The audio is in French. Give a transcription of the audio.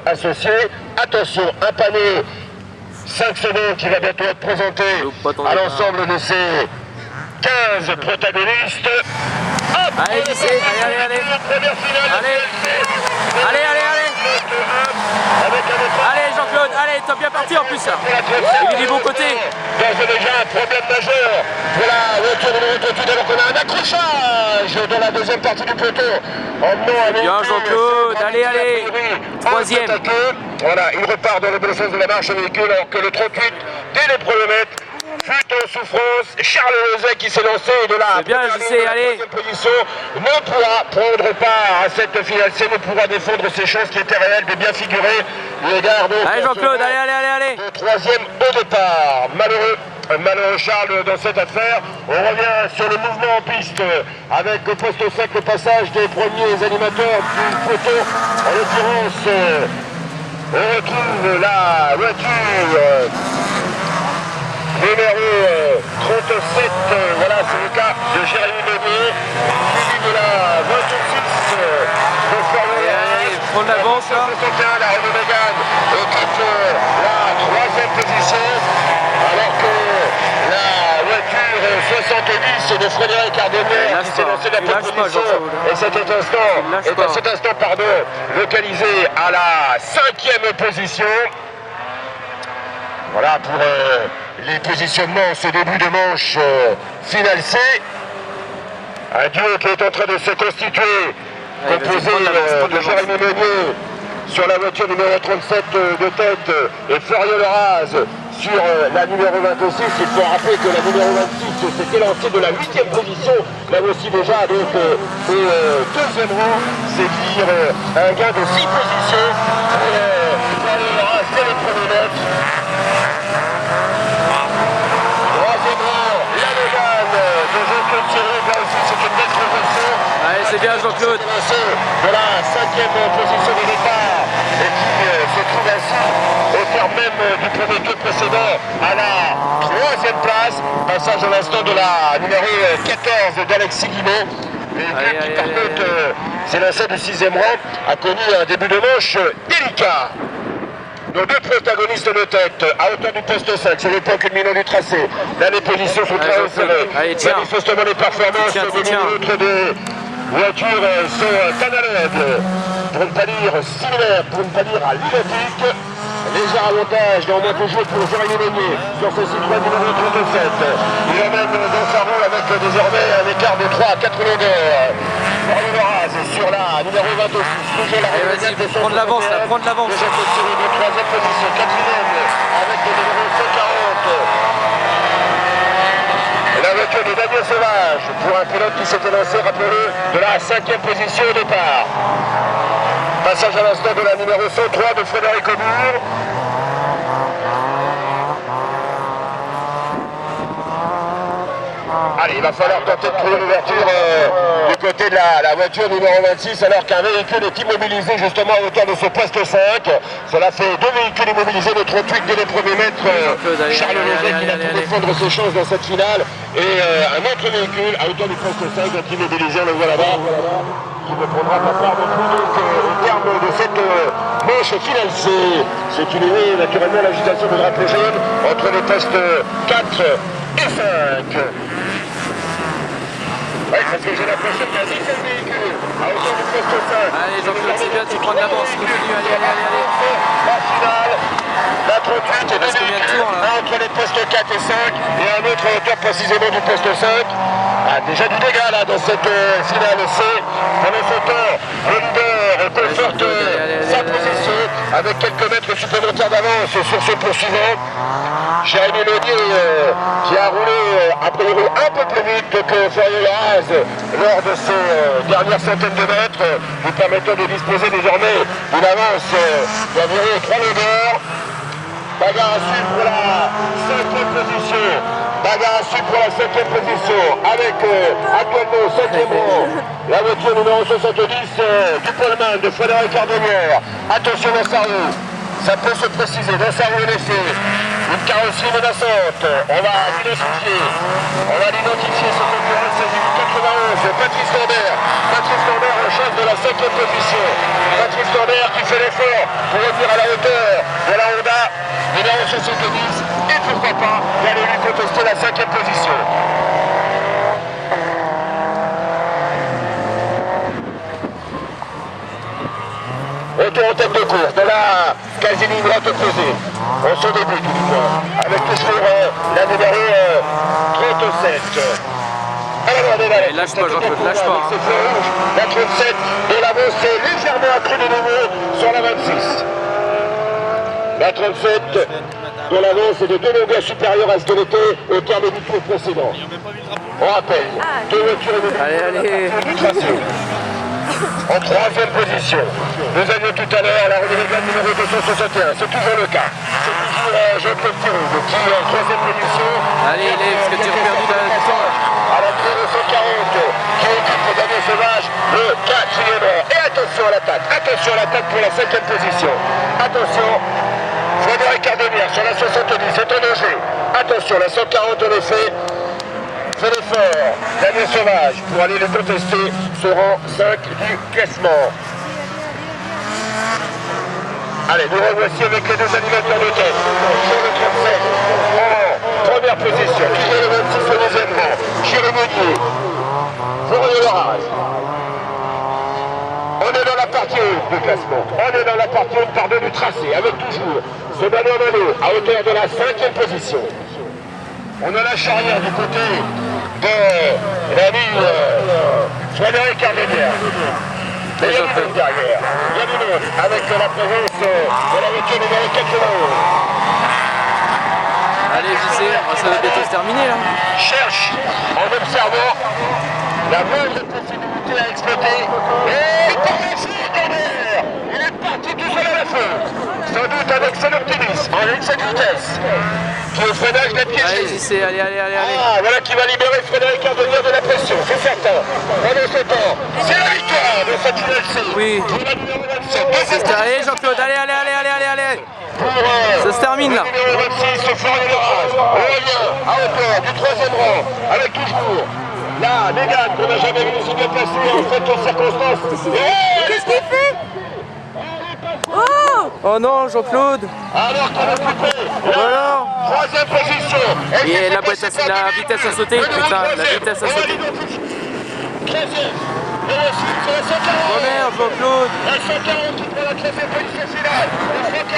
associés. Attention, un panneau 5 secondes qui va bientôt être présenté à l'ensemble de ces 15 protagonistes. Hop, allez, allez, allez, allez Jean-Claude, allez, t'as bien parti en plus là. Il est du bon côté. D'ores et déjà un problème majeur pour la voiture numéro 38 alors qu'on a un accrochage dans la deuxième partie du peloton. Bien Jean-Claude, allez, allez. Troisième. Voilà, il repart dans le bon sens de la marche au véhicule alors que le 38, dès les premiers mètres, fut en souffrance. Charles Lozet qui s'est lancé de la troisième position ne pourra prendre part à cette finale, ne pourra défendre ses chances qui étaient réelles de bien figurer. Il regarde. Allez Jean-Claude, allez. Le troisième au départ. Malheureux Charles dans cette affaire. On revient sur le mouvement en piste avec au poste 5 le passage des premiers animateurs du peloton. En l'occurrence, on retrouve la voiture numéro 37, voilà c'est le cas de Jérémy Meunier, suivi de la 26 de Florian. Prendre l'avance là. 61, la Renault Mégane occupe la troisième position, alors que la voiture 70 de Frédéric Ardennais qui s'est lancé de la première position et cet instant localisé à la 5e position. Voilà pour les positionnements, ce début de manche finale C. Un duo qui est en train de se constituer, composé de Jérémy Meunier sur la voiture numéro 37 de tête et Florian Leraz sur la numéro 26. Il faut rappeler que la numéro 26 s'était lancée de la 8e position, là aussi déjà, donc au deuxième rang, c'est dire un gain de 6 positions pour Florian Leraz dès les premiers mètres. Allez, c'est bien Jean-Claude. De la 5e position de départ et qui se trouve ainsi au terme même du premier tour précédent à la 3e place. Passage à l'instant de la numéro 14 d'Alexis Guimont. Et qui par contre s'est lancé du 6e rang, a connu un début de manche délicat. Nos deux protagonistes de tête, à hauteur du poste 5, sur le point culminant du tracé. Là, les positions sont très serrées. Manifestement, les performances de l'autre des voitures sont analogues, pour ne pas dire similaires, pour ne pas dire identiques. Léger avantage, néanmoins toujours pour Jérémy Meunier sur ce Citroën numéro 37. Il emmène dans sa roue avec désormais un écart de 3 à 4 longueurs. Florian Leraz sur la numéro 26. Toujours la vas-y, prendre l'avance là, prendre l'avance. Déjà construit de 3e position, 4e avec le numéro 140. La voiture de Daniel Sauvage pour un pilote qui s'était lancé, rappelez-le, de la 5e position au départ. Passage à l'instant de la numéro 103 de Frédéric Aubourg. Allez, il va falloir tenter de trouver l'ouverture du côté de la voiture numéro 26 alors qu'un véhicule est immobilisé justement à hauteur de ce poste 5. Cela fait 2 véhicules immobilisés, le 38 dès les premiers mètres. Charles Lozet qui va pour défendre ses chances dans cette finale. Et un autre véhicule à hauteur du poste 5 est immobilisé, on le voit là-bas, qui ne prendra pas part non plus au terme de cette manche finale C. C'est une idée, naturellement, l'agitation de drapeau jaune entre les postes 4 et 5. Oui, parce que j'ai l'impression qu'il y a 10 véhicules à hauteur du poste 5. Allez, Jean-Claude, c'est bien, tu prends de l'avance. Continue, allez. La finale, la 38 et 2 véhicules, un entre les postes 4 et 5 et un autre à hauteur précisément du poste 5. Ah, déjà du dégât là dans cette finale C. Pendant ce temps, le leader conforte sa position avec quelques mètres supplémentaires d'avance sur ce poursuivant. Jérémy Meunier qui a roulé a priori un peu plus vite que Florian Leraz lors de ces dernières centaines de mètres, lui permettant de disposer désormais d'une avance d'environ 3 longueurs. Bagarre à suivre pour la 5e position. Bagarre à suivre pour la 5e position avec actuellement au 7e rang la voiture numéro 70 du Poleman de Frédéric Ardennais. Attention dans sa roue, ça peut se préciser dans sa roue en effet. une carrosserie menaçante. On va l'identifier, ce concurrent. Il s'agit du 91, Patrice Lambert. Patrice Lambert en charge de la 5e position. Patrice Lambert qui fait l'effort pour revenir à la hauteur de la Honda numéro 70 et pourquoi pas d'aller lui contester la 5e position. Retour en tête de course, de la quasi-ligne droite opposée. On se débute du moins, avec toujours la numéro 37. Et lâche pas, Jean-Claude, lâche pas. La 37 de la Beauce est légèrement accrue de nouveau sur la 26. La 37 de la Beauce est de 2 longueurs supérieures à ce qu'elle était au terme du tour précédent. On rappelle, 2 voitures du tracé. En 3e position. Nous avions tout à l'heure la relégable numéro 261. C'est toujours le cas. C'est toujours Jean-Claude Thiroux qui est en 3e position. Allez, parce que tu as perdu du temps. À la numéro 140 qui occupe Daniel Sauvage le 4e rang. Et attention à l'attaque. Attention à l'attaque pour la 5e position. Attention. Frédéric Ardemière sur la 70. C'est en danger. Attention, la 140 en effet. Fait l'effort, Daniel Sauvage pour aller le contester ce rang 5 du classement. Allez, nous revoici avec les 2 animateurs de tête. Sur le 37, en première position, toujours le 26 au 2e rang, Jérémy Monnier, Florian Lorage. On est dans la partie haute du classement. On est dans la partie haute, pardon, du tracé, avec toujours ce ballon à hauteur de la 5e position. On a la charrière du côté de la ligne Frédéric Ardemière. Il y a du monde derrière. Il y a du monde avec la présence de la voiture numéro 91. Allez, JC, ça va bientôt se terminer là. Cherche en observant la moindre possibilité à exploiter. Et par la suite, il est parti tout seul à la fin. Sans doute avec son optimisme, en excès de vitesse. Qui au freinage l'a piégé. Allez, JC, allez. Ah, voilà qui va libérer Frédéric Ardemière de la pression, c'est certain. Pendant ce temps, c'est la victoire de cette ULC. Oui. Pour la numéro 27. Allez, Jean-Claude, allez. Pour, ça se termine là. Le numéro 26, Florian Lorage. On revient à hauteur du 3e rang, avec toujours la Mégane qu'on n'a jamais vu si bien placée en fait aux circonstances. Qu'est-ce qu'il fait? Oh non, Jean-Claude. Alors qu'on a occupé Voilà. 3e position. Et la vitesse a sauté, putain, la vitesse a sauté. 13e. C'est la 140. Oh merde, Jean-Claude. La 140 qui prend la 13e position finale.